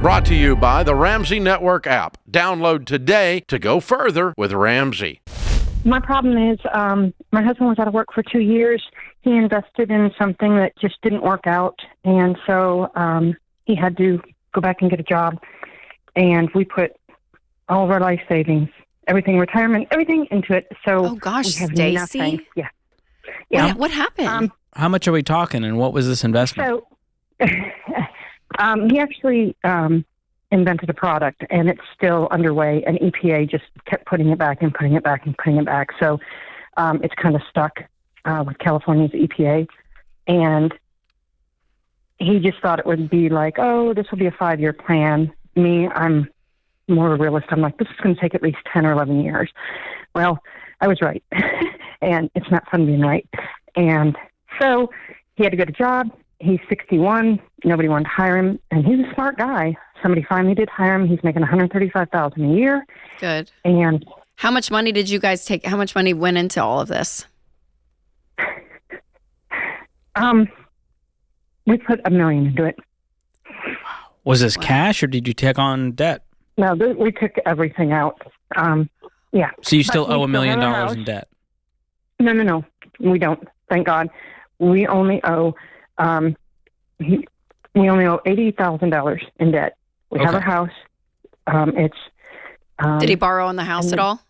Brought to you by the Ramsey Network app. Download today to go further with Ramsey. My problem is my husband was out of work for 2 years. He invested in something that just didn't work out, and so he had to go back and get a job. And we put all of our life savings, everything, retirement, everything into it. So oh gosh, we have Stacy. nothing. Yeah. What happened? How much are we talking, and what was this investment? So he actually invented a product, and it's still underway, and EPA just kept putting it back and putting it back and putting it back. So it's kind of stuck with California's EPA. And he just thought it would be like, oh, this will be a 5-year plan. Me, I'm more of a realist. I'm like, this is going to take at least 10 or 11 years. Well, I was right. And it's not fun being right. And so he had to get a job. He's 61. Nobody wanted to hire him. And he's a smart guy. Somebody finally did hire him. He's making $135,000 a year. Good. And how much money did you guys take? How much money went into all of this? We put $1 million into it. Was this cash, or did you take on debt? No, we took everything out. Yeah. So you still owe $1 million in debt? No. We don't. Thank God. We only owe $80,000 in debt. We have a house. Did he borrow on the house at all?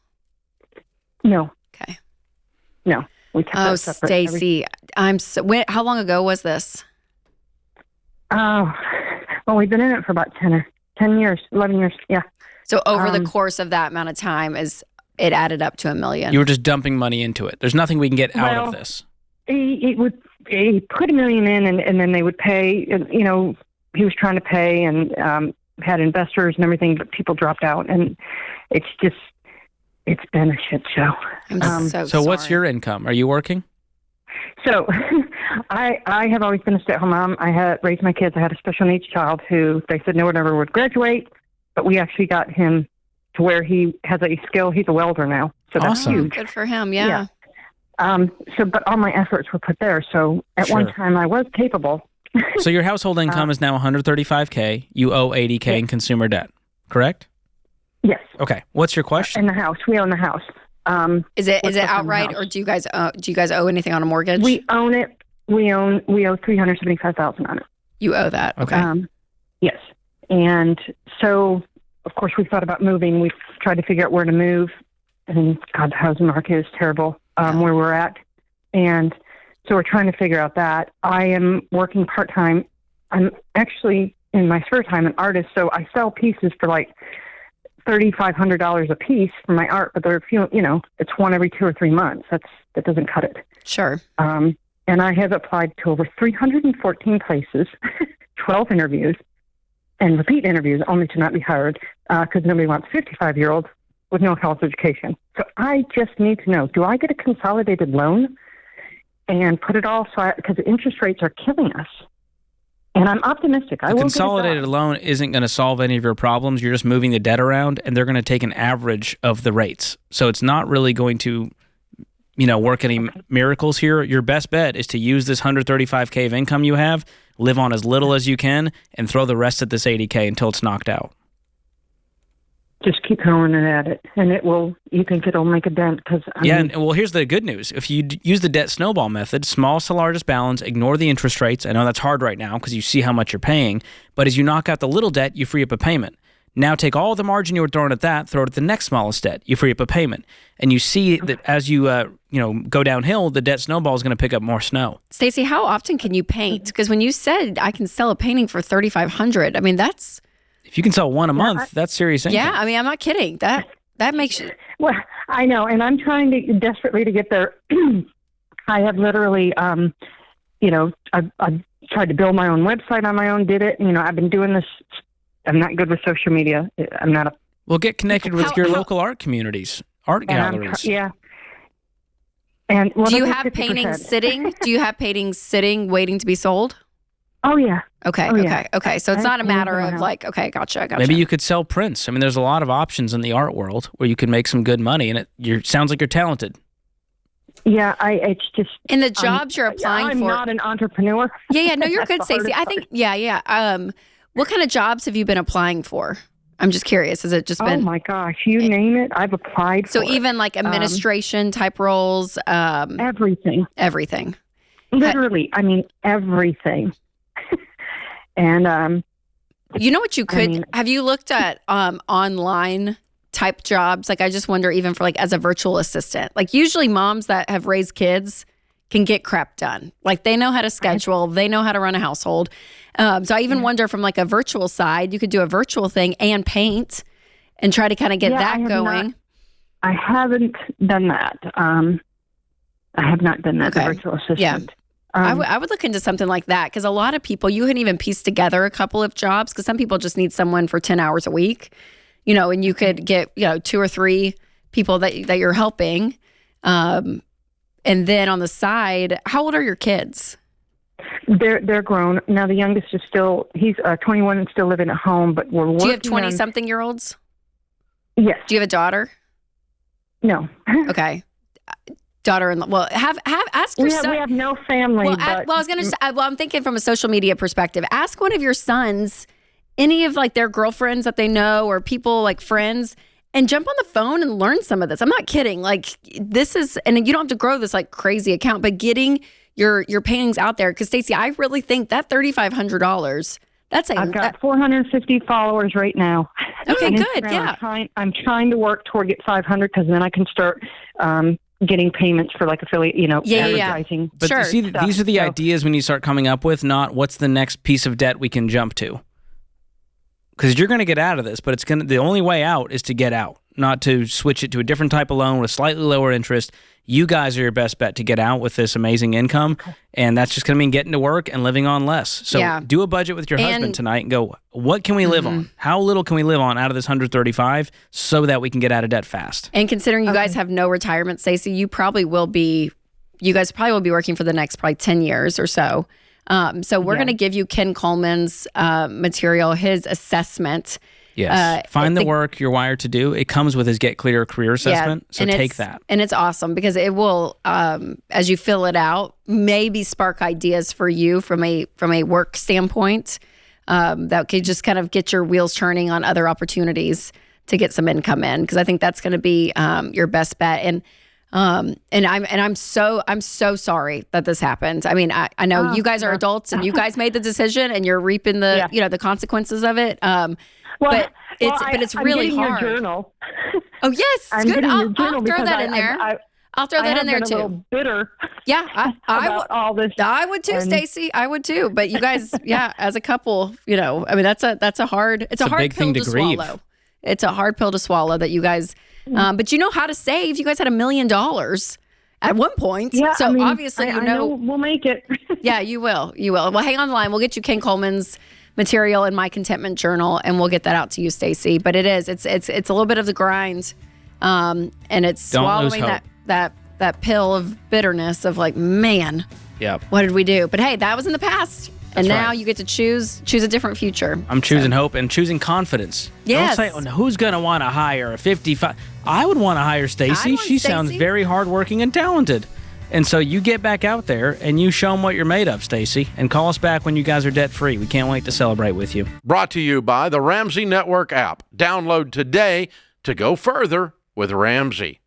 No. Okay. No. We kept that separate. Stacy, how long ago was this? Well, we've been in it for about 10 years, 11 years. Yeah. So over the course of that amount of time, it added up to $1 million. You were just dumping money into it. There's nothing we can get out of this. He put $1 million in, and then they would pay. You know, he was trying to pay, and had investors and everything, but people dropped out, and it's been a shit show. I'm so sorry. What's your income? Are you working? So I have always been a stay-at-home mom. I had raised my kids. I had a special needs child who they said no one ever would graduate, but we actually got him to where he has a skill. He's a welder now. So that's awesome. huge. Good for him, yeah. But all my efforts were put there. So at one time I was capable. So your household income is now $135K. You owe $80K in consumer debt, correct? Yes. Okay. What's your question? In the house. We own the house. Is it outright, or do you guys owe anything on a mortgage? We own it. We owe $375,000 on it. You owe that. Okay. Yes. And so, of course, we thought about moving. We tried to figure out where to move, and God, the housing market is terrible where we're at. And so we're trying to figure out that. I am working part-time. I'm actually, in my spare time, an artist, so I sell pieces for like $3,500 a piece for my art, but there are few, it's one every 2 or 3 months. That doesn't cut it. Sure. And I have applied to over 314 places, 12 interviews, and repeat interviews only to not be hired because nobody wants a 55-year-old with no college education. So I just need to know, do I get a consolidated loan and put it all, because the interest rates are killing us? And I'm optimistic. A consolidated loan isn't going to solve any of your problems. You're just moving the debt around, and they're going to take an average of the rates. So it's not really going to, work any miracles here. Your best bet is to use this $135K of income you have, live on as little as you can, and throw the rest at this $80K until it's knocked out. Just keep throwing it at it, and you think it'll make a dent? Well, here's the good news. If you use the debt snowball method, smallest to largest balance, ignore the interest rates. I know that's hard right now because you see how much you're paying, but as you knock out the little debt, you free up a payment. Now take all the margin you were throwing at that, throw it at the next smallest debt, you free up a payment. And you see that as you go downhill, the debt snowball is going to pick up more snow. Stacy, how often can you paint? Because when you said I can sell a painting for $3,500, I mean, that's... If you can sell one a month, that's serious income. Yeah, I mean, I'm not kidding. That makes you... Well, I know, and I'm trying desperately to get there. I have literally, I've tried to build my own website on my own, did it. I've been doing this. I'm not good with social media. I'm not a... Well, get connected with your local art communities, art galleries. Yeah. And do you have paintings sitting? Do you have paintings sitting, waiting to be sold? Oh, yeah. Okay. So it's not a matter of like, okay, gotcha. Maybe you could sell prints. I mean, there's a lot of options in the art world where you can make some good money, and it sounds like you're talented. Yeah, it's just... In the jobs you're applying for... I'm not an entrepreneur. Yeah, no, you're good, Stacey. I think, yeah. What kind of jobs have you been applying for? I'm just curious. Has it just Oh been my gosh, you name it, I've applied so for even like administration type roles? everything. Everything. Literally, I mean everything. And You know what you could mean- have you looked at online type jobs? Like I just wonder even for like as a virtual assistant. Like usually moms that have raised kids can get crap done. Like they know how to schedule, they know how to run a household. So I even wonder from like a virtual side, you could do a virtual thing and paint and try to kind of get that going. I haven't done that. I have not done that, the Okay. virtual assistant. Yeah. I would look into something like that because a lot of people, you can even piece together a couple of jobs because some people just need someone for 10 hours a week, and you could get, 2 or 3 people that you're helping. And then on the side, how old are your kids? They're grown. Now the youngest is he's 21 and still living at home, but we're working. Do you have 20-something-year-olds? Yes. Do you have a daughter? No. Okay. Daughter-in-law. Well, ask your son. We have no family. Well, but I was going to say, I'm thinking from a social media perspective. Ask one of your sons, any of like their girlfriends that they know or people like friends, and jump on the phone and learn some of this. I'm not kidding. Like this is, and you don't have to grow this like crazy account, but getting your paintings out there. Because Stacey, I really think that $3,500. I've got 450 followers right now. Okay, on good. Instagram. Yeah. I'm trying to work toward get 500 because then I can start getting payments for like affiliate, advertising. But Sure. you see, stuff. these are the So- ideas when you start coming up with, not what's the next piece of debt we can jump to. Because you're going to get out of this, but the only way out is to get out, not to switch it to a different type of loan with slightly lower interest. You guys are your best bet to get out with this amazing income, and that's just going to mean getting to work and living on less. So Yeah. do a budget with your husband tonight and go, what can we live on? How little can we live on out of this 135 so that we can get out of debt fast? And considering you guys have no retirement, Stacey, you guys probably will be working for the next probably 10 years or so. So we're going to give you Ken Coleman's material, his assessment. Yes. Find the work you're wired to do. It comes with his Get Clear career assessment. So and take that. And it's awesome because it will, as you fill it out, maybe spark ideas for you from a work standpoint that could just kind of get your wheels turning on other opportunities to get some income in. Because I think that's going to be your best bet. And I'm so sorry that this happened. I mean, I know you guys are adults and you guys made the decision and you're reaping the the consequences of it. But it's really I'm hard. Your journal. Oh yes, I'm good. getting your I'll journal throw because that in there. I'll throw that in there I have been a too. little bitter. Yeah, I about all this. I would too, Stacey. I would too. But you guys, as a couple, I mean, that's a hard. It's a hard big pill thing to grieve. swallow. It's a hard pill to swallow that you guys. But you know how to save. You guys had $1 million at one point. Yeah, so I mean, obviously I know we'll make it. Yeah, you will. You will. Well, hang on the line. We'll get you Ken Coleman's material in My Contentment Journal, and we'll get that out to you, Stacey. But it's a little bit of the grind, and it's Don't swallowing lose hope. that pill of bitterness of like, man, Yep. what did we do? But hey, that was in the past, and That's now right. you get to choose a different future. I'm choosing hope and choosing confidence. Yes. Don't say, who's going to want to hire a 55? I would want to hire Stacey. want She sounds Stacey. very hardworking and talented. And so you get back out there and you show them what you're made of, Stacey, and call us back when you guys are debt-free. We can't wait to celebrate with you. Brought to you by the Ramsey Network app. Download today to go further with Ramsey.